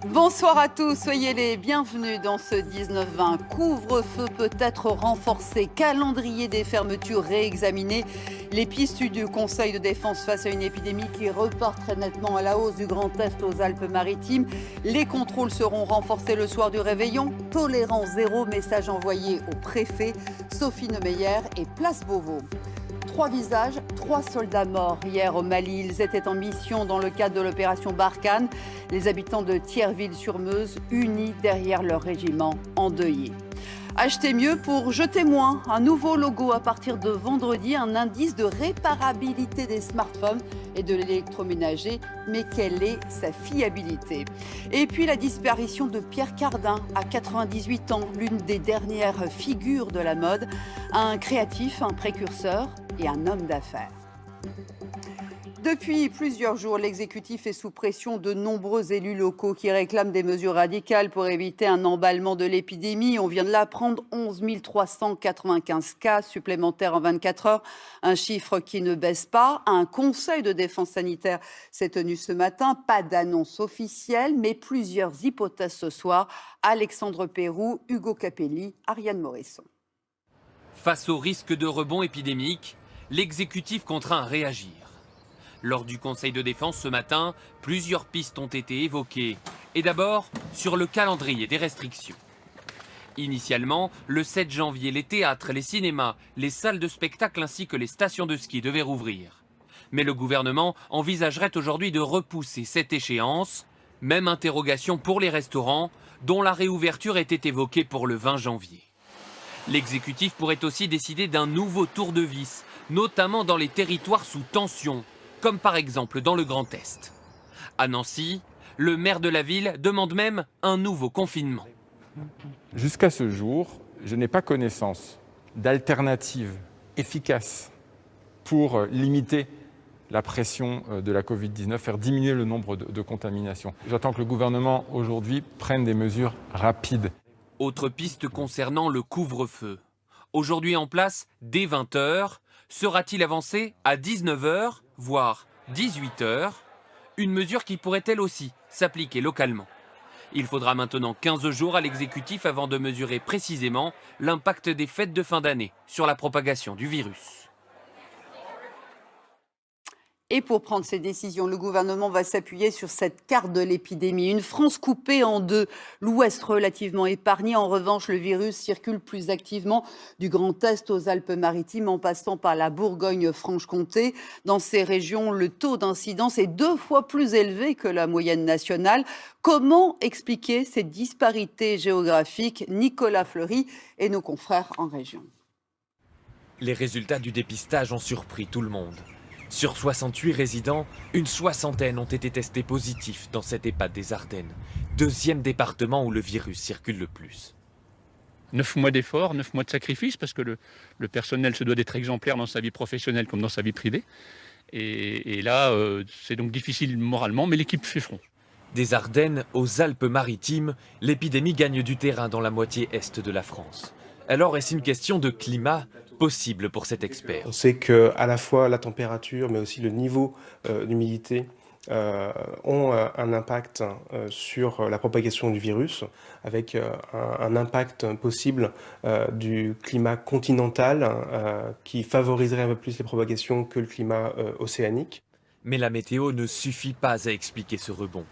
Bonsoir à tous, soyez les bienvenus dans ce 19-20. Couvre-feu peut-être renforcé, calendrier des fermetures réexaminé. Les pistes du Conseil de défense face à une épidémie qui repart très nettement à la hausse du Grand Est aux Alpes-Maritimes. Les contrôles seront renforcés le soir du réveillon. Tolérance zéro, message envoyé au préfet. Sophie Neumeyer et Place Beauvau. 3 visages, 3 soldats morts hier au Mali. Ils étaient en mission dans le cadre de l'opération Barkhane. Les habitants de Thierville-sur-Meuse, unis derrière leur régiment endeuillé. Achetez mieux pour jeter moins. Un nouveau logo à partir de vendredi, un indice de réparabilité des smartphones et de l'électroménager. Mais quelle est sa fiabilité? Et puis la disparition de Pierre Cardin à 98 ans, l'une des dernières figures de la mode. Un créatif, un précurseur et un homme d'affaires. Depuis plusieurs jours, l'exécutif est sous pression de nombreux élus locaux qui réclament des mesures radicales pour éviter un emballement de l'épidémie. On vient de l'apprendre, 11 395 cas supplémentaires en 24 heures, un chiffre qui ne baisse pas. Un conseil de défense sanitaire s'est tenu ce matin, pas d'annonce officielle, mais plusieurs hypothèses ce soir. Alexandre Pérou, Hugo Capelli, Ariane Morisson. Face au risque de rebond épidémique, l'exécutif contraint à réagir. Lors du Conseil de défense ce matin, plusieurs pistes ont été évoquées. Et d'abord, sur le calendrier des restrictions. Initialement, le 7 janvier, les théâtres, les cinémas, les salles de spectacle ainsi que les stations de ski devaient rouvrir. Mais le gouvernement envisagerait aujourd'hui de repousser cette échéance. Même interrogation pour les restaurants, dont la réouverture était évoquée pour le 20 janvier. L'exécutif pourrait aussi décider d'un nouveau tour de vis, notamment dans les territoires sous tension, comme par exemple dans le Grand Est. À Nancy, le maire de la ville demande même un nouveau confinement. Jusqu'à ce jour, je n'ai pas connaissance d'alternatives efficaces pour limiter la pression de la Covid-19, faire diminuer le nombre de contaminations. J'attends que le gouvernement aujourd'hui prenne des mesures rapides. Autre piste concernant le couvre-feu. Aujourd'hui en place dès 20h, sera-t-il avancé à 19h, voire 18h? Une mesure qui pourrait elle aussi s'appliquer localement. Il faudra maintenant 15 jours à l'exécutif avant de mesurer précisément l'impact des fêtes de fin d'année sur la propagation du virus. Et pour prendre ces décisions, le gouvernement va s'appuyer sur cette carte de l'épidémie. Une France coupée en deux, l'Ouest relativement épargné. En revanche, le virus circule plus activement du Grand Est aux Alpes-Maritimes en passant par la Bourgogne-Franche-Comté. Dans ces régions, le taux d'incidence est 2 fois plus élevé que la moyenne nationale. Comment expliquer ces disparités géographiques? Nicolas Fleury et nos confrères en région. Les résultats du dépistage ont surpris tout le monde. Sur 68 résidents, une soixantaine ont été testés positifs dans cette EHPAD des Ardennes, deuxième département où le virus circule le plus. 9 mois d'efforts, 9 mois de sacrifice, parce que le personnel se doit d'être exemplaire dans sa vie professionnelle comme dans sa vie privée. Et là, c'est donc difficile moralement, mais l'équipe fait front. Des Ardennes aux Alpes-Maritimes, l'épidémie gagne du terrain dans la moitié est de la France. Alors est-ce une question de climat possible pour cet expert? On sait que à la fois la température, mais aussi le niveau d'humidité ont un impact sur la propagation du virus, avec un impact possible du climat continental qui favoriserait un peu plus les propagations que le climat océanique. Mais la météo ne suffit pas à expliquer ce rebond.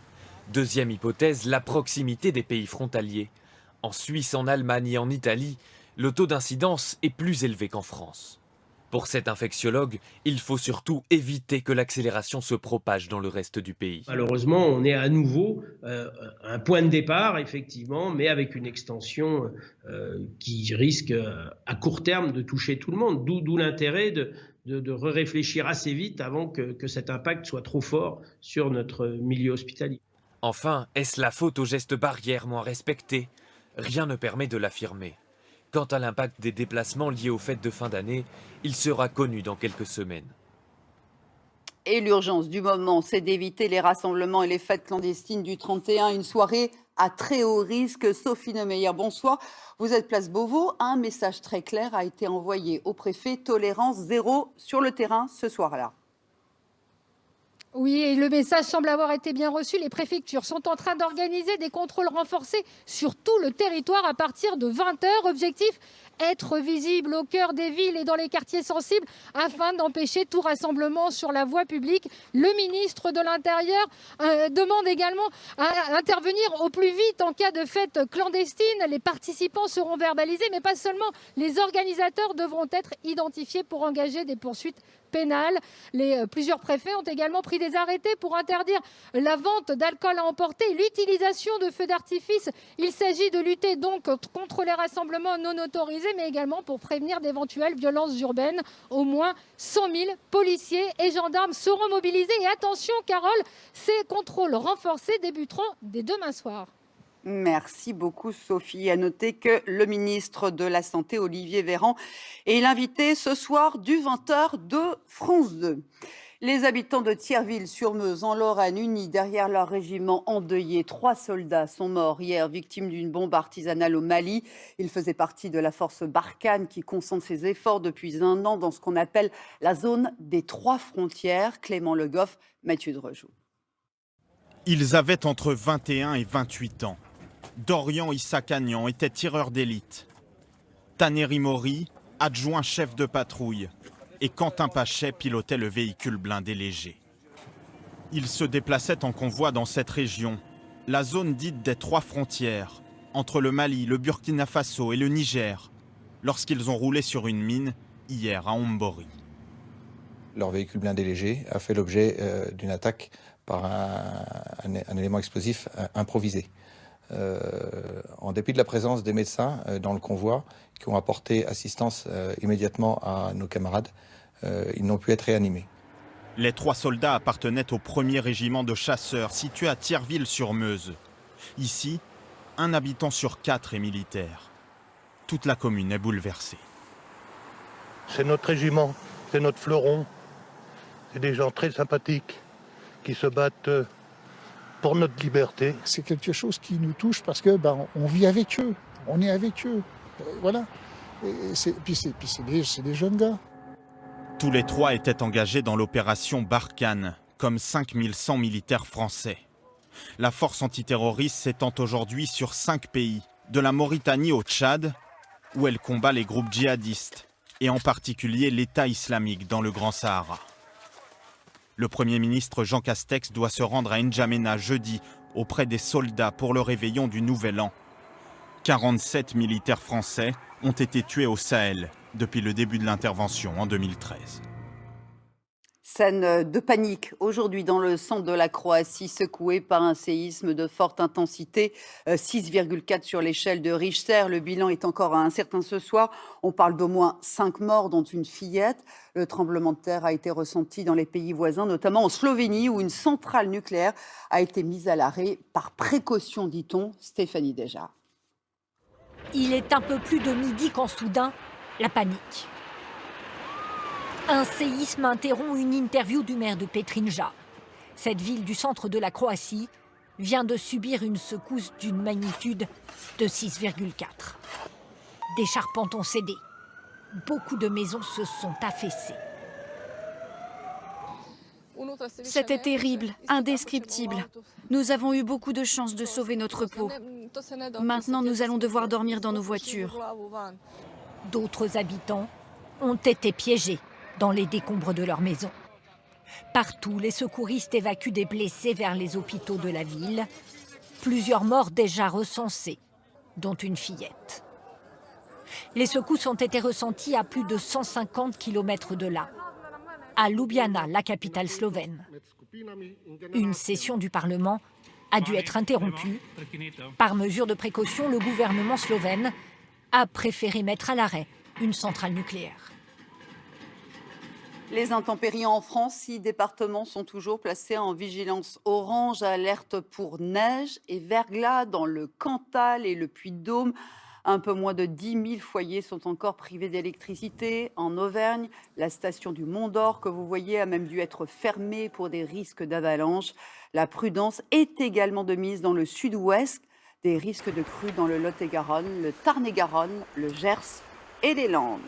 Deuxième hypothèse, la proximité des pays frontaliers. En Suisse, en Allemagne et en Italie, le taux d'incidence est plus élevé qu'en France. Pour cet infectiologue, il faut surtout éviter que l'accélération se propage dans le reste du pays. Malheureusement, on est à nouveau à un point de départ, effectivement, mais avec une extension qui risque à court terme de toucher tout le monde. D'où l'intérêt de réfléchir assez vite avant que cet impact soit trop fort sur notre milieu hospitalier. Enfin, est-ce la faute aux gestes barrières moins respectés? Rien ne permet de l'affirmer. Quant à l'impact des déplacements liés aux fêtes de fin d'année, il sera connu dans quelques semaines. Et l'urgence du moment, c'est d'éviter les rassemblements et les fêtes clandestines du 31. Une soirée à très haut risque. Sophie Neumeyer, bonsoir. Vous êtes place Beauvau. Un message très clair a été envoyé au préfet, tolérance zéro sur le terrain ce soir-là. Oui, et le message semble avoir été bien reçu. Les préfectures sont en train d'organiser des contrôles renforcés sur tout le territoire à partir de 20 h. Objectif, être visible au cœur des villes et dans les quartiers sensibles afin d'empêcher tout rassemblement sur la voie publique. Le ministre de l'Intérieur demande également à intervenir au plus vite en cas de fête clandestine. Les participants seront verbalisés, mais pas seulement. Les organisateurs devront être identifiés pour engager des poursuites pénales. Plusieurs préfets ont également pris des arrêtés pour interdire la vente d'alcool à emporter et l'utilisation de feux d'artifice. Il s'agit de lutter donc contre les rassemblements non autorisés, mais également pour prévenir d'éventuelles violences urbaines. Au moins 100 000 policiers et gendarmes seront mobilisés. Et attention, Carole, ces contrôles renforcés débuteront dès demain soir. Merci beaucoup Sophie. À noter que le ministre de la Santé, Olivier Véran, est l'invité ce soir du 20 h de France 2. Les habitants de Thierville-sur-Meuse, en Lorraine, unis derrière leur régiment endeuillé. 3 soldats sont morts hier, victimes d'une bombe artisanale au Mali. Ils faisaient partie de la force Barkhane qui concentre ses efforts depuis 1 an dans ce qu'on appelle la zone des 3 frontières. Clément Le Goff, Mathieu Drejoux. Ils avaient entre 21 et 28 ans. Dorian Issakagnan était tireur d'élite. Taneri Mori, adjoint chef de patrouille. Et Quentin Pachet pilotait le véhicule blindé léger. Ils se déplaçaient en convoi dans cette région, la zone dite des 3 frontières, entre le Mali, le Burkina Faso et le Niger, lorsqu'ils ont roulé sur une mine hier à Ombori. Leur véhicule blindé léger a fait l'objet d'une attaque par un élément explosif improvisé. En dépit de la présence des médecins dans le convoi qui ont apporté assistance immédiatement à nos camarades, ils n'ont pu être réanimés. Les 3 soldats appartenaient au 1er régiment de chasseurs situé à Thierville-sur-Meuse. Ici, 1 habitant sur 4 est militaire. Toute la commune est bouleversée. C'est notre régiment, c'est notre fleuron. C'est des gens très sympathiques qui se battent pour notre liberté. C'est quelque chose qui nous touche parce que on vit avec eux, on est avec eux, voilà. Puis c'est des jeunes gars. Tous les 3 étaient engagés dans l'opération Barkhane, comme 5100 militaires français. La force antiterroriste s'étend aujourd'hui sur 5 pays, de la Mauritanie au Tchad, où elle combat les groupes djihadistes, et en particulier l'État islamique dans le Grand Sahara. Le Premier ministre Jean Castex doit se rendre à N'Djamena jeudi auprès des soldats pour le réveillon du Nouvel An. 47 militaires français ont été tués au Sahel depuis le début de l'intervention en 2013. Scène de panique aujourd'hui dans le centre de la Croatie, secoué par un séisme de forte intensité, 6,4 sur l'échelle de Richter. Le bilan est encore incertain ce soir. On parle d'au moins 5 morts, dont une fillette. Le tremblement de terre a été ressenti dans les pays voisins, notamment en Slovénie, où une centrale nucléaire a été mise à l'arrêt par précaution, dit-on. Stéphanie Deja. Il est un peu plus de midi quand soudain, la panique. Un séisme interrompt une interview du maire de Petrinja. Cette ville du centre de la Croatie vient de subir une secousse d'une magnitude de 6,4. Des charpentes ont cédé. Beaucoup de maisons se sont affaissées. C'était terrible, indescriptible. Nous avons eu beaucoup de chance de sauver notre peau. Maintenant, nous allons devoir dormir dans nos voitures. D'autres habitants ont été piégés dans les décombres de leur maison. Partout, les secouristes évacuent des blessés vers les hôpitaux de la ville. Plusieurs morts déjà recensés, dont une fillette. Les secousses ont été ressenties à plus de 150 km de là, à Ljubljana, la capitale slovène. Une session du Parlement a dû être interrompue. Par mesure de précaution, le gouvernement slovène a préféré mettre à l'arrêt une centrale nucléaire. Les intempéries en France, 6 départements sont toujours placés en vigilance orange, alerte pour neige et verglas dans le Cantal et le Puy-de-Dôme. Un peu moins de 10 000 foyers sont encore privés d'électricité. En Auvergne, la station du Mont d'Or que vous voyez a même dû être fermée pour des risques d'avalanche. La prudence est également de mise dans le sud-ouest, Des risques de crues dans le Lot-et-Garonne, le Tarn-et-Garonne, le Gers et les Landes.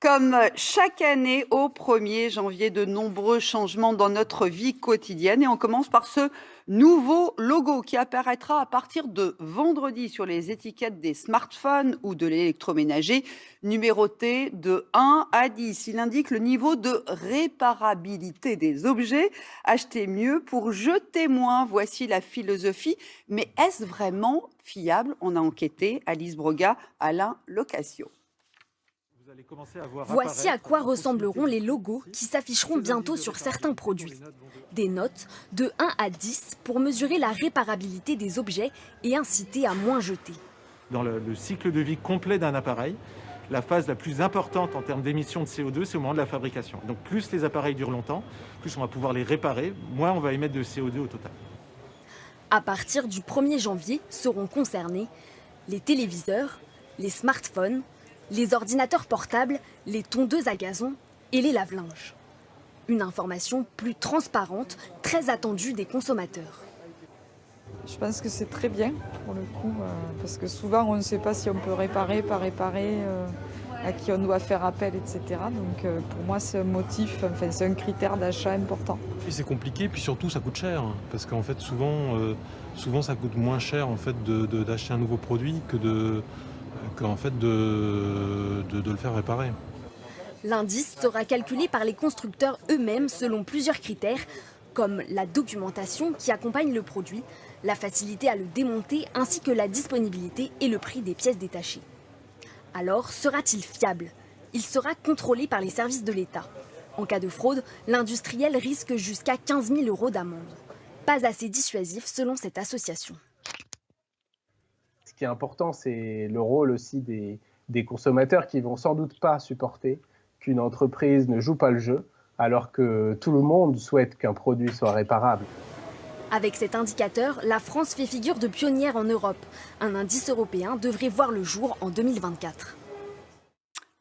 Comme chaque année, au 1er janvier, de nombreux changements dans notre vie quotidienne. Et on commence par ce nouveau logo qui apparaîtra à partir de vendredi sur les étiquettes des smartphones ou de l'électroménager, numéroté de 1 à 10. Il indique le niveau de réparabilité des objets. Acheter mieux pour jeter moins. Voici la philosophie. Mais est-ce vraiment fiable? On a enquêté. Alice Broga, Alain Locasio. Voici à quoi ressembleront les logos qui s'afficheront bientôt sur certains produits. Des notes de 1 à 10 pour mesurer la réparabilité des objets et inciter à moins jeter. Dans le cycle de vie complet d'un appareil, la phase la plus importante en termes d'émissions de CO2, c'est au moment de la fabrication. Donc plus les appareils durent longtemps, plus on va pouvoir les réparer, moins on va émettre de CO2 au total. À partir du 1er janvier seront concernés les téléviseurs, les smartphones, les ordinateurs portables, les tondeuses à gazon et les lave-linges. Une information plus transparente, très attendue des consommateurs. Je pense que c'est très bien pour le coup, parce que souvent on ne sait pas si on peut réparer, pas réparer, à qui on doit faire appel, etc. Donc pour moi c'est un motif, enfin c'est un critère d'achat important. C'est compliqué, puis surtout ça coûte cher, parce qu'en fait souvent ça coûte moins cher en fait d'acheter un nouveau produit que de le faire réparer. L'indice sera calculé par les constructeurs eux-mêmes selon plusieurs critères, comme la documentation qui accompagne le produit, la facilité à le démonter ainsi que la disponibilité et le prix des pièces détachées. Alors, sera-t-il fiable? Il sera contrôlé par les services de l'État. En cas de fraude, l'industriel risque jusqu'à 15 000 € d'amende. Pas assez dissuasif selon cette association. Ce qui est important, c'est le rôle aussi des consommateurs qui vont sans doute pas supporter qu'une entreprise ne joue pas le jeu, alors que tout le monde souhaite qu'un produit soit réparable. Avec cet indicateur, la France fait figure de pionnière en Europe. Un indice européen devrait voir le jour en 2024.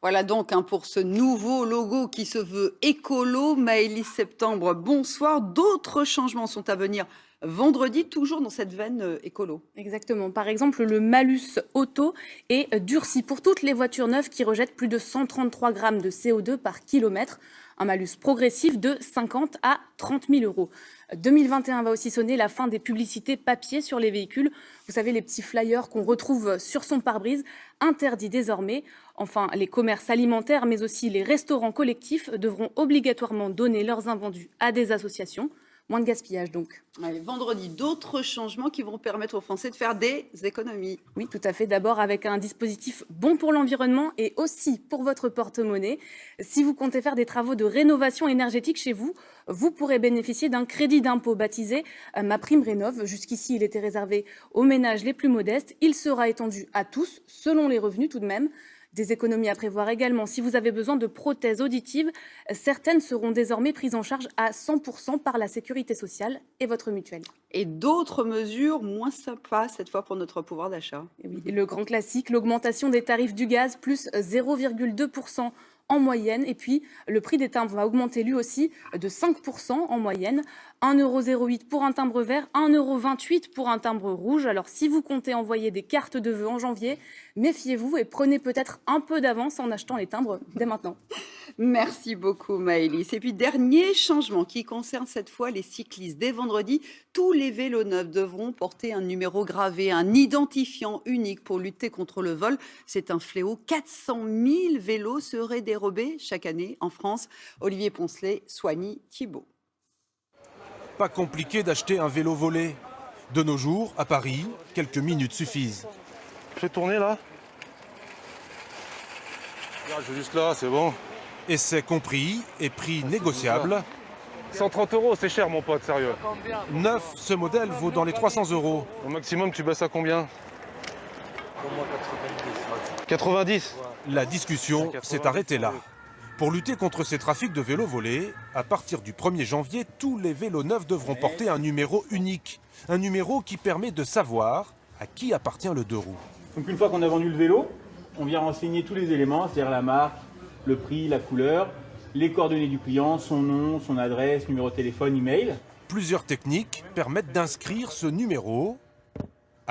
Voilà donc pour ce nouveau logo qui se veut écolo. Maëlys Septembre, bonsoir. D'autres changements sont à venir vendredi, toujours dans cette veine écolo. Exactement. Par exemple, le malus auto est durci pour toutes les voitures neuves qui rejettent plus de 133 grammes de CO2 par kilomètre. Un malus progressif de 50 à 30 000 €. 2021 va aussi sonner la fin des publicités papier sur les véhicules. Vous savez, les petits flyers qu'on retrouve sur son pare-brise, interdits désormais. Enfin, les commerces alimentaires, mais aussi les restaurants collectifs devront obligatoirement donner leurs invendus à des associations. Moins de gaspillage donc. Allez, vendredi, d'autres changements qui vont permettre aux Français de faire des économies. Oui, tout à fait. D'abord avec un dispositif bon pour l'environnement et aussi pour votre porte-monnaie. Si vous comptez faire des travaux de rénovation énergétique chez vous, vous pourrez bénéficier d'un crédit d'impôt baptisé MaPrimeRénov'. Jusqu'ici, il était réservé aux ménages les plus modestes. Il sera étendu à tous, selon les revenus tout de même. Des économies à prévoir également si vous avez besoin de prothèses auditives. Certaines seront désormais prises en charge à 100% par la sécurité sociale et votre mutuelle. Et d'autres mesures moins sympas cette fois pour notre pouvoir d'achat. Oui, le grand classique, l'augmentation des tarifs du gaz, plus 0,2% en moyenne. Et puis, le prix des timbres va augmenter lui aussi de 5% en moyenne. 1,08 € pour un timbre vert, 1,28 € pour un timbre rouge. Alors, si vous comptez envoyer des cartes de vœux en janvier, méfiez-vous et prenez peut-être un peu d'avance en achetant les timbres dès maintenant. Merci beaucoup Maëlys. Et puis, dernier changement qui concerne cette fois les cyclistes. Dès vendredi, tous les vélos neufs devront porter un numéro gravé, un identifiant unique pour lutter contre le vol. C'est un fléau. 400 000 vélos seraient dérobés chaque année en France. Olivier Poncelet, Soigny, Thibault. Pas compliqué d'acheter un vélo volé. De nos jours, à Paris, quelques minutes suffisent. Je vais tourner là. Regarde, je vais juste là, c'est bon. Essai compris et prix négociable. 130 €, c'est cher mon pote, sérieux. Neuf, ce modèle vaut dans les 300 €. Au maximum, tu baisses à combien? 90. La discussion s'est arrêtée là. Pour lutter contre ces trafics de vélos volés, à partir du 1er janvier, tous les vélos neufs devront porter un numéro unique. Un numéro qui permet de savoir à qui appartient le deux roues. Donc une fois qu'on a vendu le vélo, on vient renseigner tous les éléments, c'est-à-dire la marque, le prix, la couleur, les coordonnées du client, son nom, son adresse, numéro de téléphone, email. Plusieurs techniques permettent d'inscrire ce numéro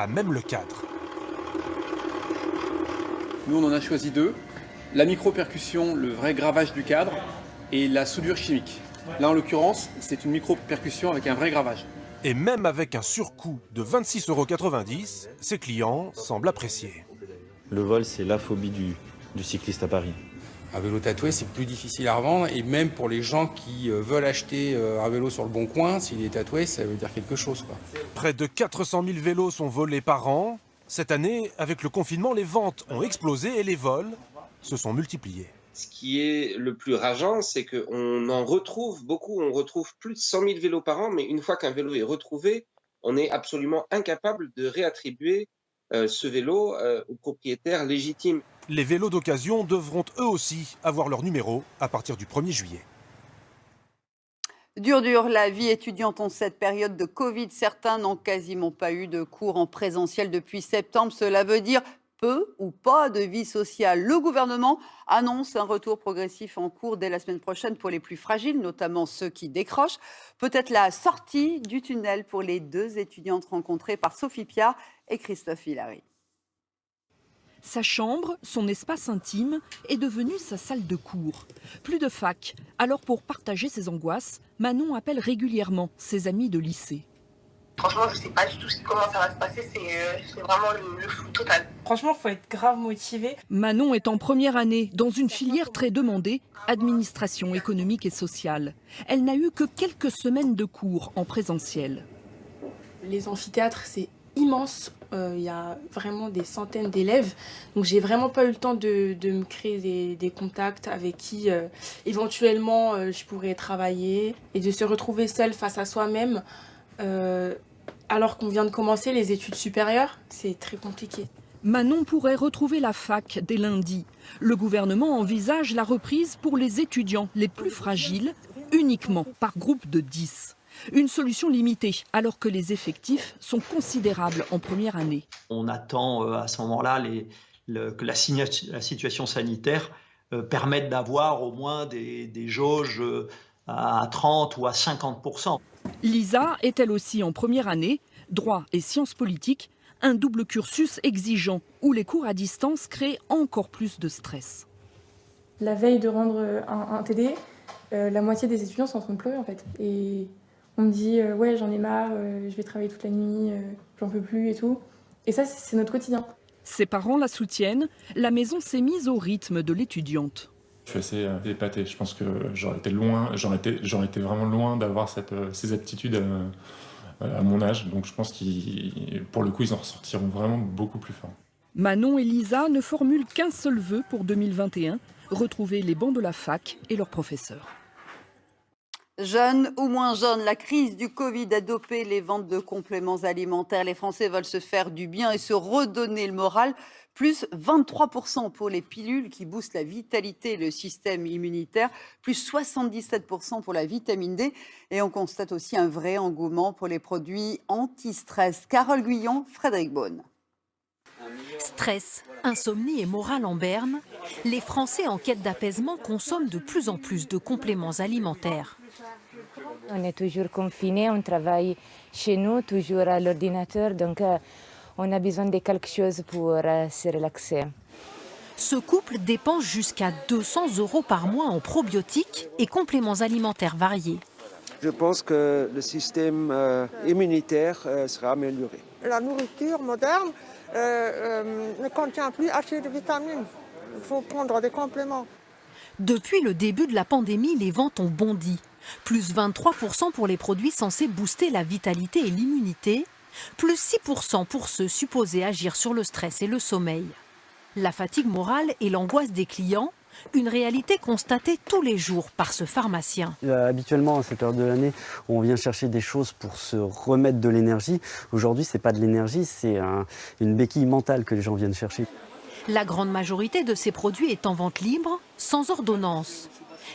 à même le cadre. Nous, on en a choisi 2. La micro-percussion, le vrai gravage du cadre, et la soudure chimique. Là, en l'occurrence, c'est une micro-percussion avec un vrai gravage. Et même avec un surcoût de 26,90 €, ses clients semblent apprécier. Le vol, c'est la phobie du cycliste à Paris. Un vélo tatoué, c'est plus difficile à revendre, et même pour les gens qui veulent acheter un vélo sur le bon coin, s'il est tatoué, ça veut dire quelque chose, quoi. Près de 400 000 vélos sont volés par an. Cette année, avec le confinement, les ventes ont explosé et les vols se sont multipliés. Ce qui est le plus rageant, c'est qu'on en retrouve beaucoup, on retrouve plus de 100 000 vélos par an, mais une fois qu'un vélo est retrouvé, on est absolument incapable de réattribuer ce vélo au propriétaire légitime. Les vélos d'occasion devront eux aussi avoir leur numéro à partir du 1er juillet. Dur, la vie étudiante en cette période de Covid. Certains n'ont quasiment pas eu de cours en présentiel depuis septembre. Cela veut dire peu ou pas de vie sociale. Le gouvernement annonce un retour progressif en cours dès la semaine prochaine pour les plus fragiles, notamment ceux qui décrochent. Peut-être la sortie du tunnel pour les 2 étudiantes rencontrées par Sophie Piat et Christophe Hilary. Sa chambre, son espace intime, est devenu sa salle de cours. Plus de fac. Alors pour partager ses angoisses, Manon appelle régulièrement ses amis de lycée. Franchement, je ne sais pas du tout comment ça va se passer, c'est vraiment le flou total. Franchement, il faut être grave motivé. Manon est en première année dans une filière très demandée, administration économique et sociale. Elle n'a eu que quelques semaines de cours en présentiel. Les amphithéâtres, c'est immense. Il y a vraiment des centaines d'élèves. Donc j'ai vraiment pas eu le temps de me créer des contacts avec qui éventuellement je pourrais travailler. Et de se retrouver seule face à soi-même alors qu'on vient de commencer les études supérieures, c'est très compliqué. Manon pourrait retrouver la fac dès lundi. Le gouvernement envisage la reprise pour les étudiants les plus fragiles, uniquement par groupe de 10. Une solution limitée, alors que les effectifs sont considérables en première année. On attend à ce moment-là que la situation sanitaire permette d'avoir au moins des jauges à 30 ou à 50%. Lisa est elle aussi en première année, droit et sciences politiques, un double cursus exigeant où les cours à distance créent encore plus de stress. La veille de rendre un TD, la moitié des étudiants sont en train de pleurer en fait. Et on me dit ouais j'en ai marre, je vais travailler toute la nuit, j'en peux plus et tout. Et ça c'est notre quotidien. Ses parents la soutiennent, la maison s'est mise au rythme de l'étudiante. Je suis assez épaté, je pense que j'aurais été vraiment loin d'avoir ces aptitudes à mon âge, donc je pense pour le coup ils en ressortiront vraiment beaucoup plus forts. Manon et Lisa ne formulent qu'un seul vœu pour 2021, retrouver les bancs de la fac et leurs professeurs. Jeunes ou moins jeunes, la crise du Covid a dopé les ventes de compléments alimentaires. Les Français veulent se faire du bien et se redonner le moral. Plus 23% pour les pilules qui boostent la vitalité et le système immunitaire. Plus 77% pour la vitamine D. Et on constate aussi un vrai engouement pour les produits anti-stress. Carole Guyon, Frédéric Beaune. Stress, insomnie et morale en berne, les Français en quête d'apaisement consomment de plus en plus de compléments alimentaires. On est toujours confinés, on travaille chez nous, toujours à l'ordinateur, donc on a besoin de quelque chose pour se relaxer. Ce couple dépense jusqu'à 200 € par mois en probiotiques et compléments alimentaires variés. Je pense que le système immunitaire sera amélioré. La nourriture moderne ne contient plus assez de vitamines. Il faut prendre des compléments. Depuis le début de la pandémie, les ventes ont bondi. Plus 23% pour les produits censés booster la vitalité et l'immunité. Plus 6% pour ceux supposés agir sur le stress et le sommeil. La fatigue morale et l'angoisse des clients, une réalité constatée tous les jours par ce pharmacien. Habituellement, à cette heure de l'année, on vient chercher des choses pour se remettre de l'énergie. Aujourd'hui, ce n'est pas de l'énergie, c'est une béquille mentale que les gens viennent chercher. La grande majorité de ces produits est en vente libre, sans ordonnance.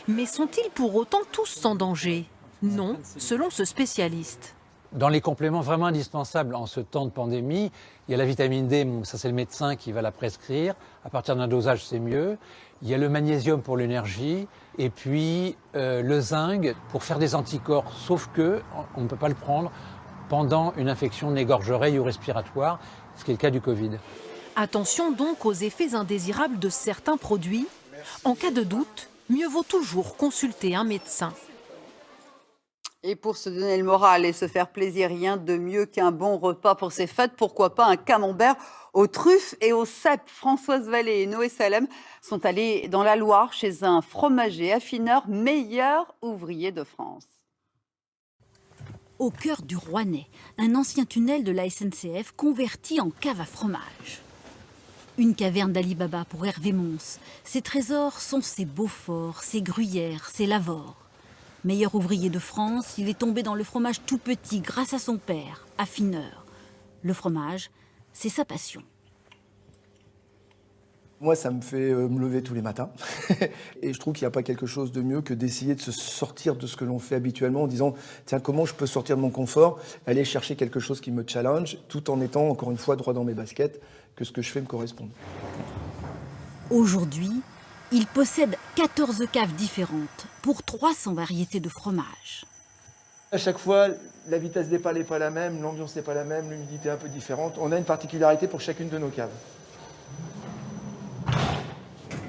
Mais sont-ils pour autant tous sans danger? Non, selon ce spécialiste. Dans les compléments vraiment indispensables en ce temps de pandémie, il y a la vitamine D, ça c'est le médecin qui va la prescrire. À partir d'un dosage, c'est mieux. Il y a le magnésium pour l'énergie et puis le zinc pour faire des anticorps. Sauf qu'on ne peut pas le prendre pendant une infection nez, gorge, oreille ou respiratoire, ce qui est le cas du Covid. Attention donc aux effets indésirables de certains produits. En cas de doute, mieux vaut toujours consulter un médecin. Et pour se donner le moral et se faire plaisir, rien de mieux qu'un bon repas pour ces fêtes. Pourquoi pas un camembert aux truffes et aux cèpes. Françoise Vallée et Noé Salem sont allés dans la Loire chez un fromager affineur, meilleur ouvrier de France. Au cœur du Rouennais, un ancien tunnel de la SNCF converti en cave à fromage. Une caverne d'Ali Baba pour Hervé Mons. Ses trésors sont ses Beaufort, ses Gruyère, ses Lavore. Meilleur ouvrier de France, il est tombé dans le fromage tout petit grâce à son père, affineur. Le fromage, c'est sa passion. Moi, ça me fait me lever tous les matins. Et je trouve qu'il n'y a pas quelque chose de mieux que d'essayer de se sortir de ce que l'on fait habituellement en disant « Tiens, comment je peux sortir de mon confort, aller chercher quelque chose qui me challenge, tout en étant, encore une fois, droit dans mes baskets, que ce que je fais me corresponde. » Aujourd'hui, il possède 14 caves différentes pour 300 variétés de fromage. À chaque fois, la vitesse des pales n'est pas la même, l'ambiance n'est pas la même, l'humidité est un peu différente. On a une particularité pour chacune de nos caves.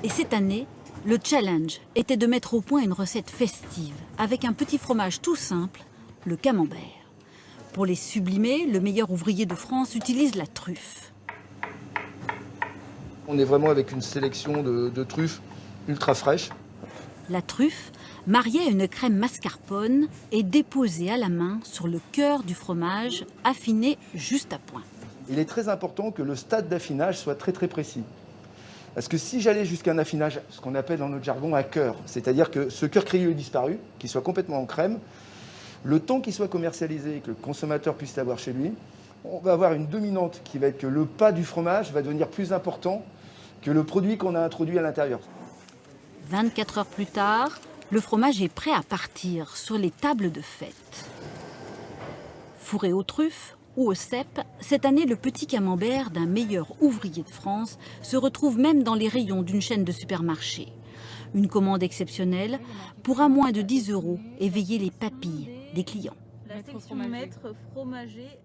Et cette année, le challenge était de mettre au point une recette festive avec un petit fromage tout simple, le camembert. Pour les sublimer, le meilleur ouvrier de France utilise la truffe. On est vraiment avec une sélection de truffes ultra fraîches. La truffe, mariée à une crème mascarpone, est déposée à la main sur le cœur du fromage, affiné juste à point. Il est très important que le stade d'affinage soit très très précis. Parce que si j'allais jusqu'à un affinage, ce qu'on appelle dans notre jargon un cœur, c'est-à-dire que ce cœur crayeux est disparu, qu'il soit complètement en crème, le temps qu'il soit commercialisé et que le consommateur puisse l'avoir chez lui, on va avoir une dominante qui va être que le pas du fromage va devenir plus important que le produit qu'on a introduit à l'intérieur. 24 heures plus tard, le fromage est prêt à partir sur les tables de fête. Fourré aux truffes ou aux cèpes, cette année, le petit camembert d'un meilleur ouvrier de France se retrouve même dans les rayons d'une chaîne de supermarchés. Une commande exceptionnelle pour à moins de 10 € éveiller les papilles des clients. La section maître fromager.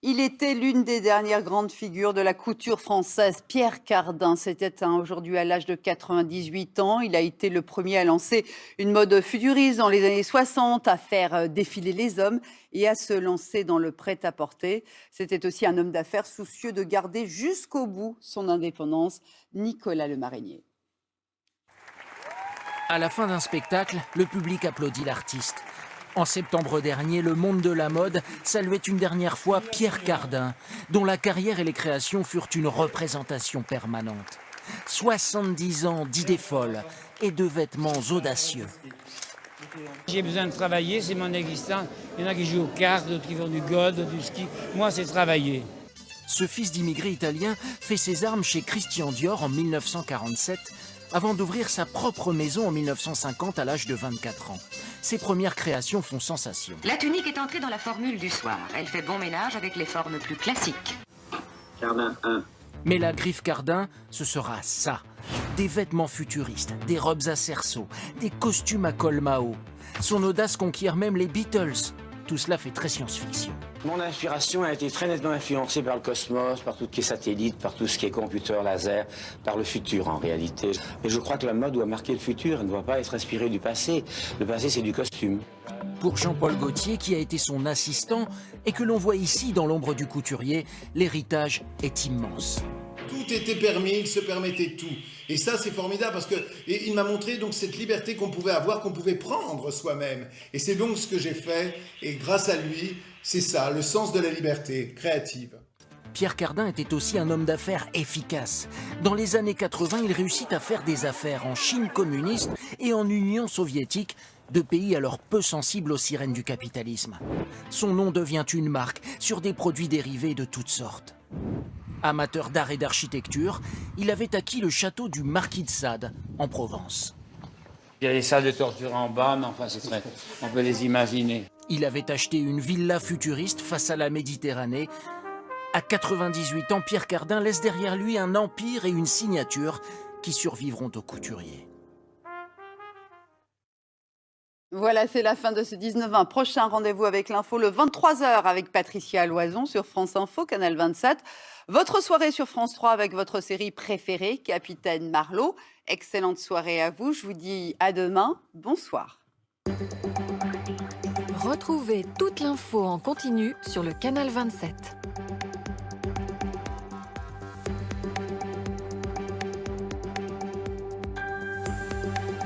Il était l'une des dernières grandes figures de la couture française, Pierre Cardin. S'est éteint aujourd'hui à l'âge de 98 ans. Il a été le premier à lancer une mode futuriste dans les années 60, à faire défiler les hommes et à se lancer dans le prêt-à-porter. C'était aussi un homme d'affaires soucieux de garder jusqu'au bout son indépendance, Nicolas Lemarinier. À la fin d'un spectacle, le public applaudit l'artiste. En septembre dernier, le monde de la mode saluait une dernière fois Pierre Cardin, dont la carrière et les créations furent une représentation permanente. 70 ans d'idées folles et de vêtements audacieux. J'ai besoin de travailler, c'est mon existence. Il y en a qui jouent aux cartes, d'autres qui font du golf, du ski. Moi, c'est travailler. Ce fils d'immigré italien fait ses armes chez Christian Dior en 1947, avant d'ouvrir sa propre maison en 1950 à l'âge de 24 ans. Ses premières créations font sensation. La tunique est entrée dans la formule du soir. Elle fait bon ménage avec les formes plus classiques. Cardin 1. Mais la griffe Cardin, ce sera ça. Des vêtements futuristes, des robes à cerceau, des costumes à col Mao. Son audace conquiert même les Beatles. Tout cela fait très science-fiction. Mon inspiration a été très nettement influencée par le cosmos, par tout ce qui est satellite, par tout ce qui est computer, laser, par le futur en réalité. Et je crois que la mode doit marquer le futur, elle ne doit pas être inspirée du passé. Le passé, c'est du costume. Pour Jean-Paul Gaultier, qui a été son assistant, et que l'on voit ici dans l'ombre du couturier, l'héritage est immense. Tout était permis, il se permettait tout. Et ça, c'est formidable parce qu'il m'a montré donc cette liberté qu'on pouvait avoir, qu'on pouvait prendre soi-même. Et c'est donc ce que j'ai fait. Et grâce à lui, c'est ça, le sens de la liberté créative. Pierre Cardin était aussi un homme d'affaires efficace. Dans les années 80, il réussit à faire des affaires en Chine communiste et en Union soviétique, deux pays alors peu sensibles aux sirènes du capitalisme. Son nom devient une marque sur des produits dérivés de toutes sortes. Amateur d'art et d'architecture, il avait acquis le château du Marquis de Sade, en Provence. Il y a des salles de torture en bas, mais enfin, c'est très... on peut les imaginer. Il avait acheté une villa futuriste face à la Méditerranée. À 98 ans, Pierre Cardin laisse derrière lui un empire et une signature qui survivront aux couturiers. Voilà, c'est la fin de ce 19-20. Prochain rendez-vous avec l'info le 23h avec Patricia Loison sur France Info, Canal 27. Votre soirée sur France 3 avec votre série préférée, Capitaine Marlowe. Excellente soirée à vous. Je vous dis à demain. Bonsoir. Retrouvez toute l'info en continu sur le Canal 27.